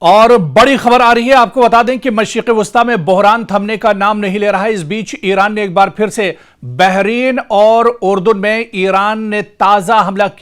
और बड़ी खबर आ रही है। आपको बता दें कि मशरिक़ वस्ता में बहरान थमने का नाम नहीं ले रहा है। इस बीच ईरान ने एक बार फिर से बहरीन और उर्दुन में ईरान ने ताजा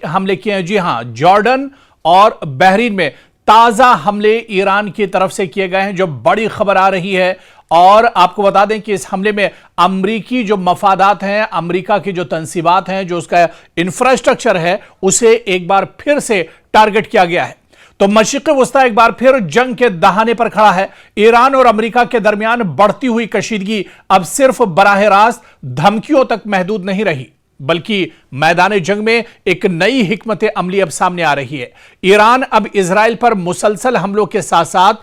हमले किए हैं। जी हां, जॉर्डन और बहरीन में ताजा हमले ईरान की तरफ से किए गए हैं, जो बड़ी खबर आ रही है। और आपको बता दें कि इस हमले में अमरीकी जो मफादात हैं, अमरीका की जो तंसीबात हैं, जो उसका इंफ्रास्ट्रक्चर है, उसे एक बार फिर से टारगेट किया गया है। तो मशरिक़ वस्ता एक बार फिर जंग के दहाने पर खड़ा है। ईरान और अमेरिका के दरमियान बढ़ती हुई कशीदगी अब सिर्फ बराह रास्त धमकियों तक महदूद नहीं रही, बल्कि मैदान जंग में एक नई हिकमत अमली अब सामने आ रही है। ईरान अब इजराइल पर मुसलसल हमलों के साथ साथ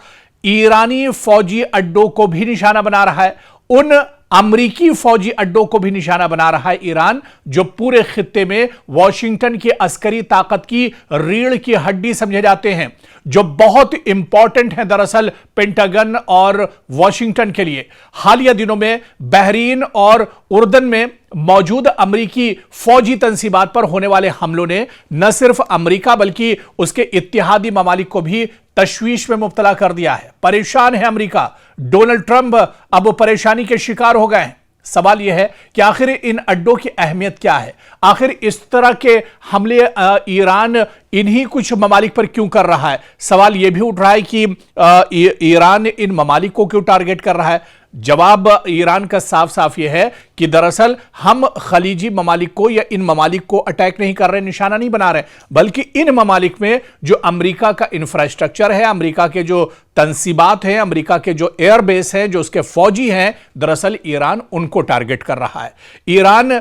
ईरानी फौजी अड्डों को भी निशाना बना रहा है। उन अमरीकी फौजी अड्डों को भी निशाना बना रहा है ईरान, जो पूरे खित्ते में वॉशिंगटन की अस्करी ताकत की रीढ़ की हड्डी समझे जाते हैं, जो बहुत इंपॉर्टेंट है दरअसल पेंटागन और वॉशिंगटन के लिए। हालिया दिनों में बहरीन और उर्दन में मौजूद अमरीकी फौजी तंसीबात पर होने वाले हमलों ने न सिर्फ अमरीका बल्कि उसके इत्तेहादी ममालिक को भी तशवीश में मुब्तला कर दिया है। परेशान है अमरीका। डोनाल्ड ट्रंप अब परेशानी के शिकार हो गए हैं। सवाल यह है कि आखिर इन अड्डों की अहमियत क्या है? आखिर इस तरह के हमले ईरान इन्हीं कुछ ममालिक पर क्यों कर रहा है? सवाल यह भी उठ रहा है कि ईरान इन ममालिक को क्यों टारगेट कर रहा है? जवाब ईरान का साफ साफ यह है कि दरअसल हम खलीजी ममालिक को या इन ममालिक को अटैक नहीं कर रहे, निशाना नहीं बना रहे, बल्कि इन ममालिक में जो अमेरिका का इंफ्रास्ट्रक्चर है, अमेरिका के जो तंसीबात हैं, अमेरिका के जो एयरबेस हैं, जो उसके फौजी हैं, दरअसल ईरान उनको टारगेट कर रहा है। ईरान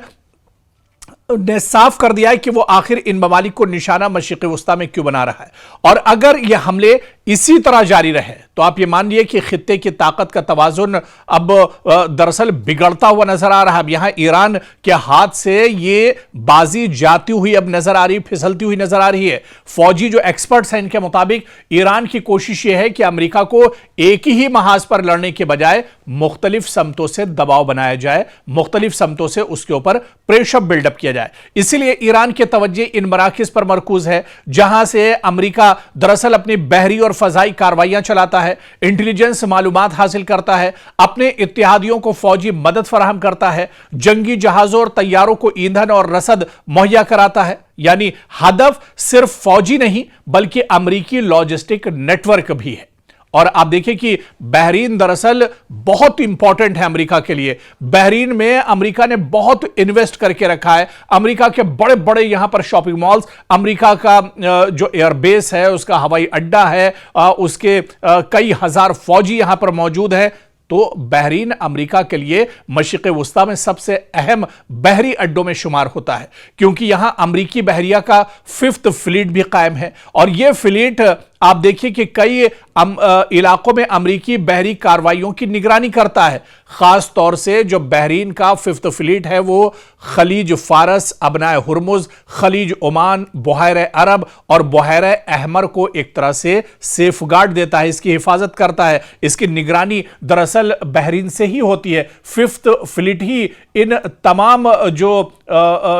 ने साफ कर दिया है कि वो आखिर इन ममालिक को निशाना मशरिक़ वस्ता में क्यों बना रहा है। और अगर ये हमले इसी तरह जारी रहे तो आप ये मान लिए कि खित्ते की ताकत का तवाजुन अब दरअसल बिगड़ता हुआ नजर आ रहा है। अब यहां ईरान के हाथ से ये बाजी जाती हुई अब नजर आ रही, फिसलती हुई नजर आ रही है। फौजी जो एक्सपर्ट्स हैं, इनके मुताबिक ईरान की कोशिश यह है कि अमेरिका को एक ही महाज पर लड़ने के बजाय मुख्तलिफ समतों से दबाव बनाया जाए, मुख्तलिफ समतों से उसके ऊपर प्रेशर बिल्डअप किया जाए। इसलिए ईरान के तवज्जो इन मराकिज पर मरकूज है, जहां से अमेरिका दरअसल अपनी बहरी और फजाई कार्रवाइयां चलाता है, इंटेलिजेंस मालूमात हासिल करता है, अपने इत्तेहादियों को फौजी मदद फराहम करता है, जंगी जहाजों और तैयारों को ईंधन और रसद मुहैया कराता है। यानी हदफ सिर्फ फौजी नहीं बल्कि अमेरिकी लॉजिस्टिक नेटवर्क भी है। और आप देखिए कि बहरीन दरअसल बहुत इंपॉर्टेंट है अमेरिका के लिए। बहरीन में अमेरिका ने बहुत इन्वेस्ट करके रखा है। अमेरिका के बड़े बड़े यहां पर शॉपिंग मॉल्स, अमेरिका का जो एयरबेस है, उसका हवाई अड्डा है, उसके कई हजार फौजी यहां पर मौजूद है। तो बहरीन अमेरिका के लिए मशरिक़ वस्ता में सबसे अहम बहरी अड्डों में शुमार होता है, क्योंकि यहां अमेरिकी बहरिया का 5th फ्लीट भी कायम है। और यह फ्लीट आप देखिए कि कई इलाकों में अमेरिकी बहरी कार्रवाइयों की निगरानी करता है। खास तौर से जो बहरीन का 5th फ्लीट है वो खलीज फारस, अबनाए हुर्मुज, खलीज ओमान, बहरे अरब और बहरे अहमर को एक तरह से सेफगार्ड देता है, इसकी हिफाजत करता है। इसकी निगरानी दरअसल बहरीन से ही होती है। 5th फ्लीट ही इन तमाम जो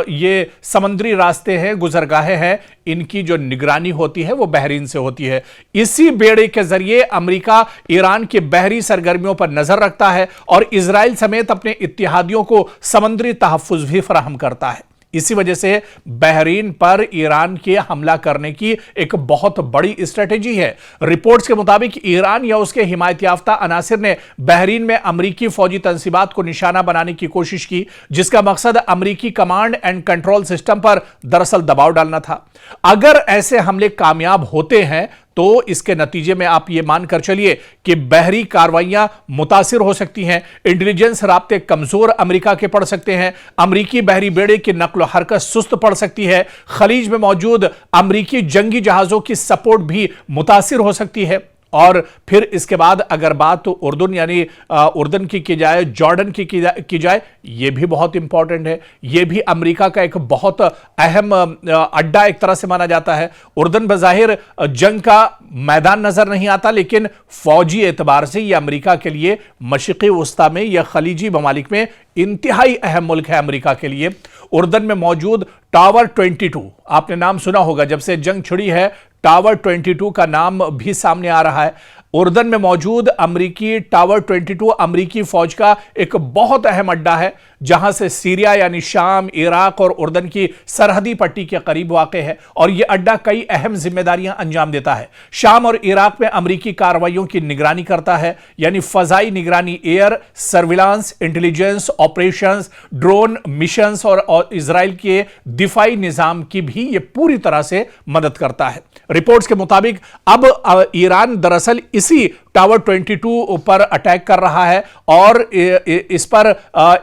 ये समुद्री रास्ते हैं, गुजरगाहें हैं, इनकी जो निगरानी होती है वो बहरीन से होती है। इसी बेड़े के जरिए अमेरिका ईरान की बहरी सरगर्मियों पर नजर रखता है और इजराइल समेत अपने इत्तेहादियों को समुद्री तहफ्फुज़ भी फराहम करता है। इसी वजह से बहरीन पर ईरान के हमला करने की एक बहुत बड़ी स्ट्रेटेजी है। रिपोर्ट्स के मुताबिक ईरान या उसके हिमायत याफ्ता अनासिर ने बहरीन में अमरीकी फौजी तंसीबात को निशाना बनाने की कोशिश की, जिसका मकसद अमरीकी कमांड एंड कंट्रोल सिस्टम पर दरअसल दबाव डालना था। अगर ऐसे हमले कामयाब होते हैं तो इसके नतीजे में आप ये मानकर चलिए कि बहरी कार्रवाइयां मुतासिर हो सकती हैं, इंटेलिजेंस राब्ते कमजोर अमेरिका के पड़ सकते हैं, अमेरिकी बहरी बेड़े की नक्ल हरकत सुस्त पड़ सकती है, खलीज में मौजूद अमेरिकी जंगी जहाजों की सपोर्ट भी मुतासिर हो सकती है। और फिर इसके बाद अगर बात तो उर्दुन यानी उर्दन की जाए, जॉर्डन की जाए, यह भी बहुत इंपॉर्टेंट है। यह भी अमेरिका का एक बहुत अहम अड्डा एक तरह से माना जाता है। उर्दन बज़ाहिर जंग का मैदान नजर नहीं आता, लेकिन फौजी एतबार से यह अमेरिका के लिए मशरिक़ वस्ता में या खलीजी ममालिक में इंतहाई अहम मुल्क है अमेरिका के लिए। उर्दन में मौजूद टावर 22, आपने नाम सुना होगा, जब से जंग छिड़ी है टावर 22 का नाम भी सामने आ रहा है। उर्दन में मौजूद अमरीकी टावर 22 अमरीकी फौज का एक बहुत अहम अड्डा है, जहां से सीरिया यानी शाम, इराक और उर्दन की सरहदी पट्टी के करीब वाक़े है और यह अड्डा कई अहम जिम्मेदारियां अंजाम देता है। शाम और इराक में अमरीकी कार्रवाइयों की निगरानी करता है, यानी फजाई निगरानी, air surveillance, intelligence operations, drone missions और इजराइल के दिफाई निजाम की भी यह पूरी तरह से मदद करता है। रिपोर्ट्स के मुताबिक अब ईरान दरअसल इसी टावर 22 पर अटैक कर रहा है और इस पर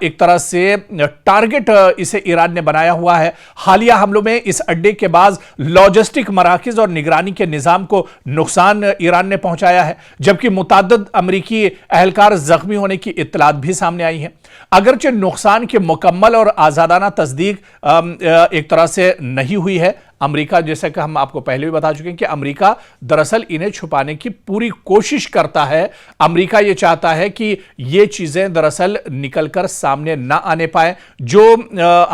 एक तरह से टारगेट इसे ईरान ने बनाया हुआ है। हालिया हमलों में इस अड्डे के बाद लॉजिस्टिक मराकज और निगरानी के निजाम को नुकसान ईरान ने पहुंचाया है, जबकि मुतअद्दिद अमरीकी एहलकार जख्मी होने की इत्तलात भी सामने आई है। अगरचे नुकसान की मुकम्मल और आजादाना तस्दीक एक तरह से नहीं हुई है। अमेरिका, जैसा कि हम आपको पहले भी बता चुके हैं कि अमेरिका दरअसल इन्हें छुपाने की पूरी कोशिश करता है। अमेरिका यह चाहता है कि ये चीजें दरअसल निकलकर सामने ना आने पाए, जो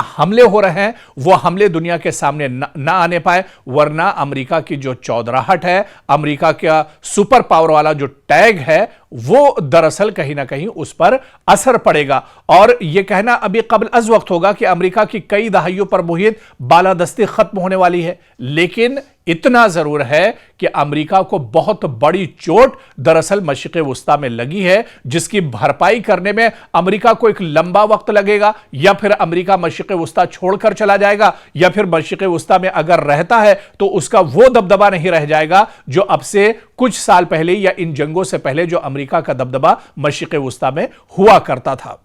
हमले हो रहे हैं वो हमले दुनिया के सामने ना आने पाए, वरना अमेरिका की जो चौधराहट है, अमेरिका का सुपर पावर वाला जो टैग है, वो दरअसल कहीं ना कहीं उस पर असर पड़ेगा। और यह कहना अभी कबल अज वक्त होगा कि अमेरिका की कई दहाइयों पर मुहित बालादस्ती खत्म होने वाली है, लेकिन इतना जरूर है कि अमेरिका को बहुत बड़ी चोट दरअसल मशरिक़ वुस्ता में लगी है, जिसकी भरपाई करने में अमेरिका को एक लंबा वक्त लगेगा, या फिर अमेरिका मशरिक़ वुस्ता छोड़कर चला जाएगा, या फिर मशरिक़ वुस्ता में अगर रहता है तो उसका वो दबदबा नहीं रह जाएगा जो अब से कुछ साल पहले या इन जंगों से पहले जो अमेरिका का दबदबा मशरिक़ वुस्ता में हुआ करता था।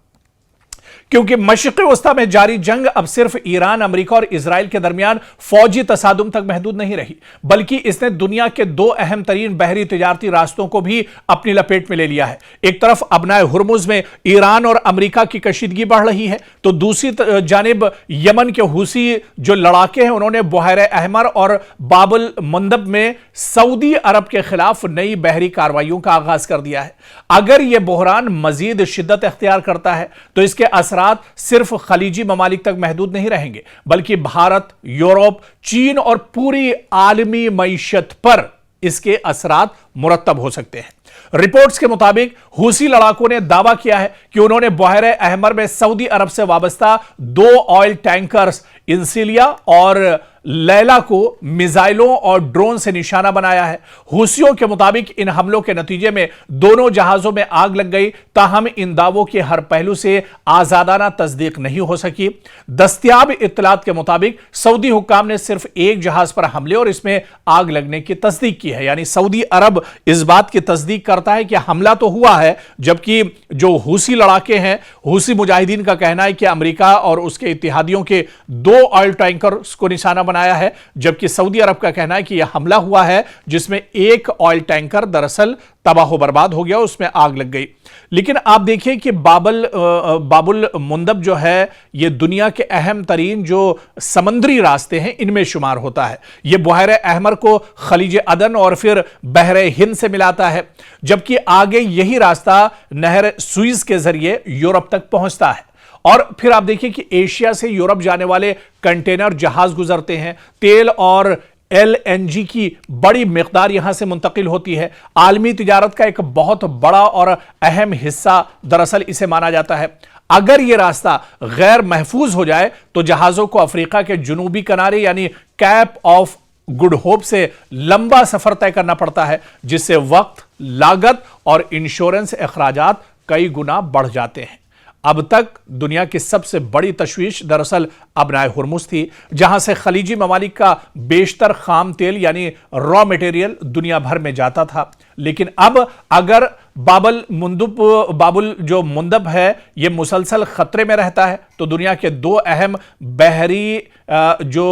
क्योंकि मशरिक़ वुस्ता में जारी जंग अब सिर्फ ईरान, अमेरिका और इजराइल के दरमियान फौजी तसादुम तक महदूद नहीं रही, बल्कि इसने दुनिया के दो अहम तरीन बहरी तिजारती रास्तों को भी अपनी लपेट में ले लिया है। एक तरफ अबनाए हुर्मुज में ईरान और अमेरिका की कशीदगी बढ़ रही है, तो दूसरी जानिब यमन के हुसी जो लड़ाके हैं, उन्होंने बुहैरे अहमर और बाबुल मंदब में सऊदी अरब के खिलाफ नई बहरी कार्रवाइयों का आगाज कर दिया है। अगर यह बहरान मजीद शिद्दत इख्तियार करता है तो इसके असरात सिर्फ खलीजी ममालिक तक महदूद नहीं रहेंगे, बल्कि भारत, यूरोप, चीन और पूरी आलमी मईशत पर इसके असरात मुरत्तब हो सकते हैं। रिपोर्ट्स के मुताबिक हुसी लड़ाकों ने दावा किया है कि उन्होंने बुहैरे अहमर में सऊदी अरब से वाबस्ता 2 ऑयल टैंकर्स इंसिलिया और लैला को मिसाइलों और ड्रोन से निशाना बनाया है। हुसियों के मुताबिक इन हमलों के नतीजे में दोनों जहाजों में आग लग गई, ताहम इन दावों के हर पहलू से आजादाना तस्दीक नहीं हो सकी। दस्तयाब इत्तलात के मुताबिक सऊदी हुक्काम ने सिर्फ एक जहाज पर हमले और इसमें आग लगने की तस्दीक की है, यानी सऊदी अरब इस बात की तस्दीक करता है कि हमला तो हुआ है, जबकि जो हुसी लड़ाके हैं, हुसी मुजाहिदीन का कहना है कि अमेरिका और उसके इत्तेहादियों के 2 ऑयल टैंकर्स को निशाना बनाया है, जबकि सऊदी अरब का कहना है कि यह हमला हुआ है जिसमें एक ऑयल टैंकर दरअसल तबाह बर्बाद हो गया, उसमें आग लग गई। लेकिन आप देखिए कि बाबुल मुंदब जो है, यह दुनिया के अहम तरीन जो समंदरी रास्ते हैं इनमें शुमार होता है। यह बुहैरे अहमर को खलीज अदन और फिर बहरे हिंद से मिलाता है, जबकि आगे यही रास्ता नहर सुइज के जरिए यूरोप तक पहुंचता है। और फिर आप देखिए कि एशिया से यूरोप जाने वाले कंटेनर जहाज गुजरते हैं, तेल और LNG की बड़ी मिकदार यहां से मुंतकिल होती है। आलमी तिजारत का एक बहुत बड़ा और अहम हिस्सा दरअसल इसे माना जाता है। अगर यह रास्ता गैर महफूज हो जाए तो जहाजों को अफ्रीका के जुनूबी किनारे यानी कैप ऑफ गुड होप से लंबा सफर तय करना पड़ता है, जिससे वक्त, लागत और इंश्योरेंस अखराजात कई गुना बढ़ जाते हैं। अब तक दुनिया की सबसे बड़ी तशवीश दरअसल अबनाए हुर्मुज थी, जहां से खलीजी ममालिक का बेशतर खाम तेल यानी रॉ मटेरियल दुनिया भर में जाता था। लेकिन अब अगर बाबुल जो मुंदब है ये मुसलसल खतरे में रहता है, तो दुनिया के 2 अहम बहरी जो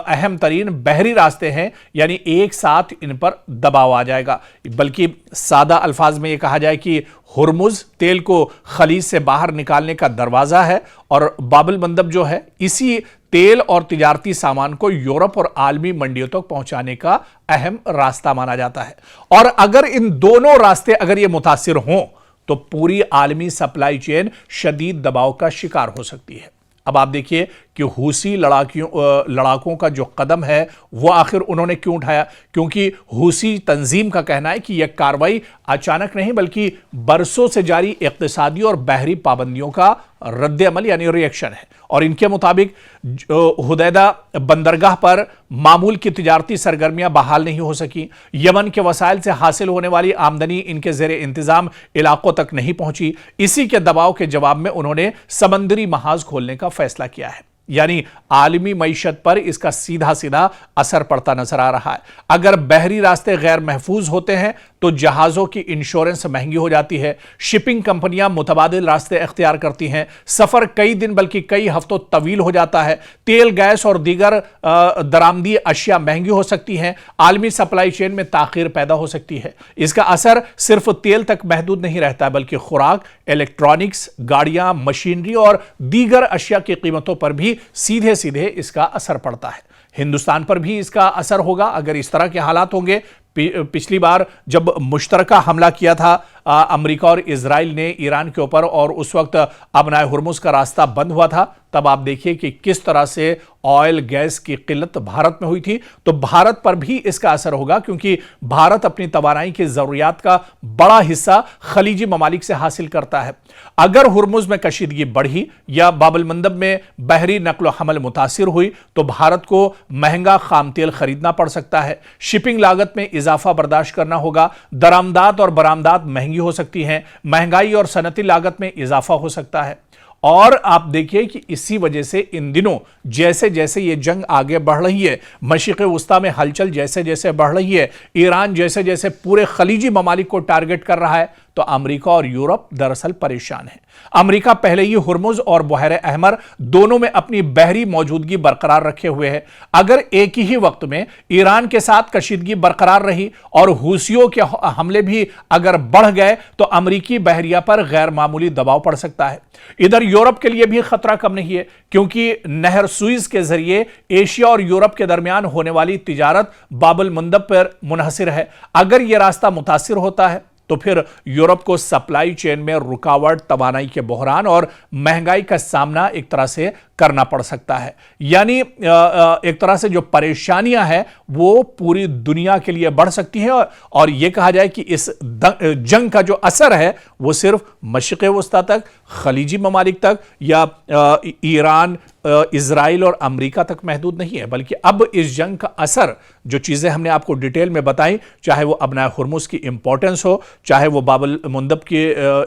अहम तरीन बहरी रास्ते हैं, यानी एक साथ इन पर दबाव आ जाएगा। बल्कि सादा अल्फाज में यह कहा जाए कि हुर्मुज तेल को खलीज से बाहर निकालने का दरवाजा है और बाबुल मंदब जो है इसी तेल और तिजारती सामान को यूरोप और आलमी मंडियों तक पहुंचाने का अहम रास्ता माना जाता है। और अगर इन दोनों रास्ते अगर ये मुतासिर हों तो पूरी आलमी सप्लाई चेन शदीद दबाव का शिकार हो सकती है। अब आप देखिए कि हूसी लड़ाकों का जो कदम है वो आखिर उन्होंने क्यों उठाया, क्योंकि हूसी तंजीम का कहना है कि यह कार्रवाई अचानक नहीं बल्कि बरसों से जारी इक्तिसादी और बहरी पाबंदियों का रद्द-ए-अमल यानी रिएक्शन है। और इनके मुताबिक हुदैदा बंदरगाह पर मामूल की तिजारती सरगर्मियां बहाल नहीं हो सकी, यमन के वसाइल से हासिल होने वाली आमदनी इनके जेरे इंतजाम इलाकों तक नहीं पहुंची। इसी के दबाव के जवाब में उन्होंने समंदरी महाज खोलने का फैसला किया है, यानी आलमी मईशत पर इसका सीधा सीधा असर पड़ता नजर आ रहा है। अगर बहरी रास्ते गैर महफूज होते हैं तो जहाजों की इंश्योरेंस महंगी हो जाती है, शिपिंग कंपनियां मुतबादिल रास्ते इख्तियार करती हैं, सफर कई दिन बल्कि कई हफ्तों तवील हो जाता है, तेल गैस और दीगर दरामदी अशिया महंगी हो सकती हैं, आलमी सप्लाई चेन में ताखीर पैदा हो सकती है। इसका असर सिर्फ तेल तक महदूद नहीं रहता बल्कि खुराक, इलेक्ट्रॉनिक्स, गाड़ियां, मशीनरी और दीगर अशिया की कीमतों पर भी सीधे सीधे इसका असर पड़ता है। हिंदुस्तान पर भी इसका असर होगा अगर इस तरह के हालात होंगे। पिछली बार जब मुश्तरका हमला किया था अमेरिका और इजराइल ने ईरान के ऊपर और उस वक्त अबनाए हुर्मुज का रास्ता बंद हुआ था, तब आप देखिए कि किस तरह से ऑयल गैस की किल्लत भारत में हुई थी। तो भारत पर भी इसका असर होगा क्योंकि भारत अपनी तवानाई की जरूरियात का बड़ा हिस्सा खलीजी ममालिक से हासिल करता है। अगर हुर्मुज में कशीदगी बढ़ी या बाब अल मंदब में बहरी नकलो हमल मुतासिर हुई तो भारत को महंगा खाम तेल खरीदना पड़ सकता है, शिपिंग लागत में इजाफा बर्दाश्त करना होगा, दरामदात और बरामदात महंगी हो सकती हैं, महंगाई और सनती लागत में इजाफा हो सकता है। और आप देखिए कि इसी वजह से इन दिनों जैसे जैसे ये जंग आगे बढ़ रही है, मशरिक़ वुस्ता में हलचल जैसे जैसे बढ़ रही है, ईरान जैसे जैसे पूरे खलीजी ममालिक को टारगेट कर रहा है, तो अमेरिका और यूरोप दरअसल परेशान है। अमेरिका पहले ही हुर्मुज और बहरे अहमर दोनों में अपनी बहरी मौजूदगी बरकरार रखे हुए है। अगर एक ही वक्त में ईरान के साथ कशीदगी बरकरार रही और हूसियों के हमले भी अगर बढ़ गए तो अमेरिकी बहरिया पर गैर मामूली दबाव पड़ सकता है। इधर यूरोप के लिए भी खतरा कम नहीं है क्योंकि नहर सुइज के जरिए एशिया और यूरोप के दरमियान होने वाली तिजारत बाब अल मंदब पर मुनहसिर है। अगर यह रास्ता मुतासिर होता है तो फिर यूरोप को सप्लाई चेन में रुकावट, तवानाई के बहरान और महंगाई का सामना एक तरह से करना पड़ सकता है। यानी एक तरह से जो परेशानियां हैं वो पूरी दुनिया के लिए बढ़ सकती हैं और यह कहा जाए कि इस जंग का जो असर है वो सिर्फ मशरिक़ वुस्ता तक, खलीजी ममालिक तक या ईरान, इजराइल और अमेरिका तक महदूद नहीं है, बल्कि अब इस जंग का असर जो चीजें हमने आपको डिटेल में बताई, चाहे वो अबनाए हुर्मुज की इंपॉर्टेंस हो, चाहे वो बाब अल मंदब की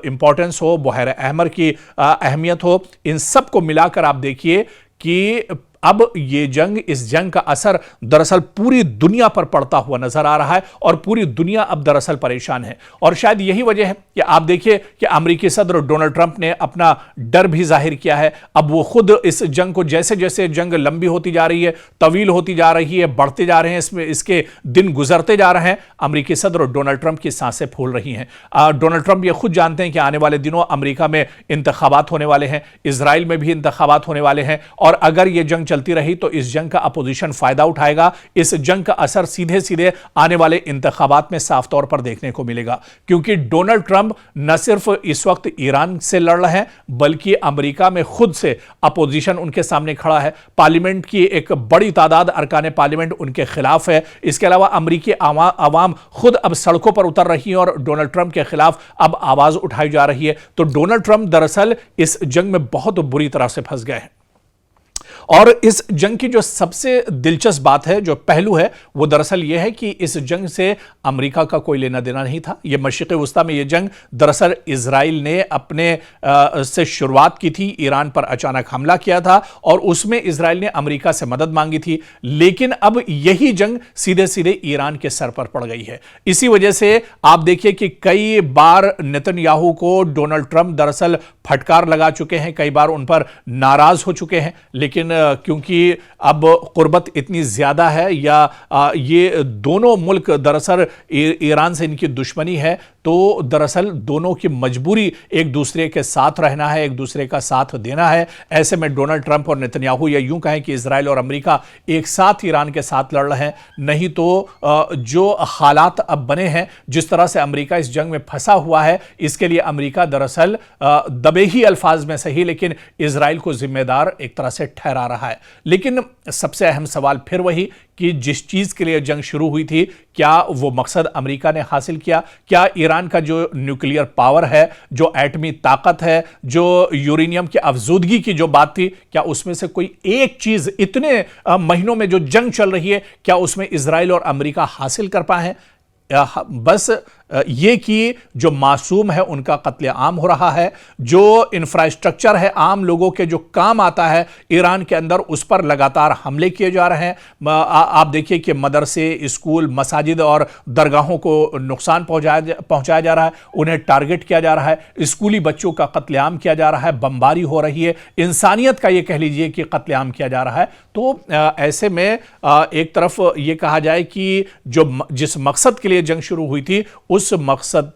इंपॉर्टेंस हो, बहरे अहमर की अहमियत हो, इन सब को मिलाकर आप देखिए कि अब ये जंग, इस जंग का असर दरअसल पूरी दुनिया पर पड़ता हुआ नजर आ रहा है और पूरी दुनिया अब दरअसल परेशान है। और शायद यही वजह है कि आप देखिए कि अमेरिकी सदर डोनाल्ड ट्रंप ने अपना डर भी जाहिर किया है। अब वो खुद इस जंग को, जैसे जैसे जंग लंबी होती जा रही है, तवील होती जा रही है, बढ़ते जा रहे हैं, इसमें इसके दिन गुजरते जा रहे हैं, अमेरिकी सदर डोनाल्ड ट्रंप की सांसें फूल रही हैं। डोनाल्ड ट्रंप ये खुद जानते हैं कि आने वाले दिनों अमेरिका में इंतखाबात होने वाले हैं, इसराइल में भी इंतखाबात होने वाले हैं और अगर ये जंग चलती रही तो इस जंग का अपोजिशन फायदा उठाएगा। इस जंग का असर सीधे सीधे आने वाले इंतखाबात में साफ तौर पर देखने को मिलेगा क्योंकि डोनाल्ड ट्रंप न सिर्फ इस वक्त ईरान से लड़ रहे हैं बल्कि अमेरिका में खुद से अपोजिशन उनके सामने खड़ा है। पार्लियामेंट की एक बड़ी तादाद अरकान पार्लियामेंट उनके खिलाफ है। इसके अलावा अमेरिकी आवाम खुद अब सड़कों पर उतर रही है और डोनाल्ड ट्रंप के खिलाफ अब आवाज उठाई जा रही है। तो डोनाल्ड ट्रंप दरअसल इस जंग में बहुत बुरी तरह से फंस गए हैं। और इस जंग की जो सबसे दिलचस्प बात है, जो पहलू है, वो दरअसल यह है कि इस जंग से अमेरिका का कोई लेना देना नहीं था। यह मशरिक़ वुस्ता में यह जंग दरअसल इजराइल ने अपने से शुरुआत की थी, ईरान पर अचानक हमला किया था और उसमें इजराइल ने अमेरिका से मदद मांगी थी। लेकिन अब यही जंग सीधे सीधे ईरान के सर पर पड़ गई है। इसी वजह से आप देखिए कि कई बार नेतन्याहू को डोनाल्ड ट्रंप दरअसल फटकार लगा चुके हैं, कई बार उन पर नाराज हो चुके हैं, लेकिन क्योंकि अब कुर्बत इतनी ज्यादा है या ये दोनों मुल्क दरअसल ईरान से इनकी दुश्मनी है, तो दरअसल दोनों की मजबूरी एक दूसरे के साथ रहना है, एक दूसरे का साथ देना है। ऐसे में डोनाल्ड ट्रंप और नेतन्याहू या यूं कहें कि इजराइल और अमेरिका एक साथ ईरान के साथ लड़ रहे हैं। नहीं तो जो हालात अब बने हैं, जिस तरह से अमेरिका इस जंग में फंसा हुआ है, इसके लिए अमेरिका दरअसल दबे ही अल्फाज में सही लेकिन इजराइल को जिम्मेदार एक तरह से ठहरा रहा है। लेकिन सबसे अहम सवाल फिर वही कि जिस चीज के लिए जंग शुरू हुई थी, क्या वो मकसद अमेरिका ने हासिल किया? क्या ईरान का जो न्यूक्लियर पावर है, जो एटमी ताकत है, जो यूरेनियम की अफजूदगी की जो बात थी, क्या उसमें से कोई एक चीज इतने महीनों में जो जंग चल रही है, क्या उसमें इजराइल और अमेरिका हासिल कर पाए हैं? बस ये कि जो मासूम है उनका कत्लेआम हो रहा है, जो इंफ्रास्ट्रक्चर है आम लोगों के जो काम आता है ईरान के अंदर, उस पर लगातार हमले किए जा रहे हैं। आप देखिए कि मदरसे, स्कूल, मसाजिद और दरगाहों को नुकसान पहुंचाया जा रहा है, उन्हें टारगेट किया जा रहा है, स्कूली बच्चों का कत्लेआम किया जा रहा है, बमबारी हो रही है, इंसानियत का ये कह लीजिए कि कत्लेआम किया जा रहा है। तो ऐसे में एक तरफ ये कहा जाए कि जिस मकसद के लिए जंग शुरू हुई थी, उस मकसद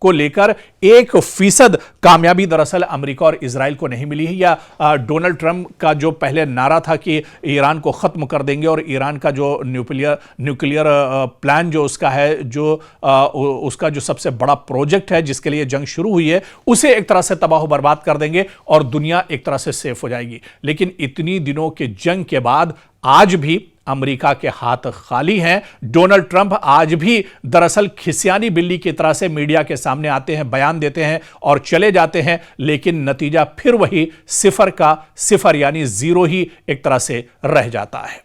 को लेकर 1% कामयाबी दरअसल अमेरिका और इजराइल को नहीं मिली है। या डोनाल्ड ट्रंप का जो पहले नारा था कि ईरान को खत्म कर देंगे और ईरान का जो न्यूक्लियर प्लान जो उसका है, जो उसका जो सबसे बड़ा प्रोजेक्ट है जिसके लिए जंग शुरू हुई है, उसे एक तरह से तबाह बर्बाद कर देंगे और दुनिया एक तरह से सेफ हो जाएगी। लेकिन इतनी दिनों के जंग के बाद आज भी अमेरिका के हाथ खाली हैं। डोनाल्ड ट्रंप आज भी दरअसल खिसियानी बिल्ली की तरह से मीडिया के सामने आते हैं, बयान देते हैं और चले जाते हैं, लेकिन नतीजा फिर वही 0 का 0 यानी 0 ही एक तरह से रह जाता है।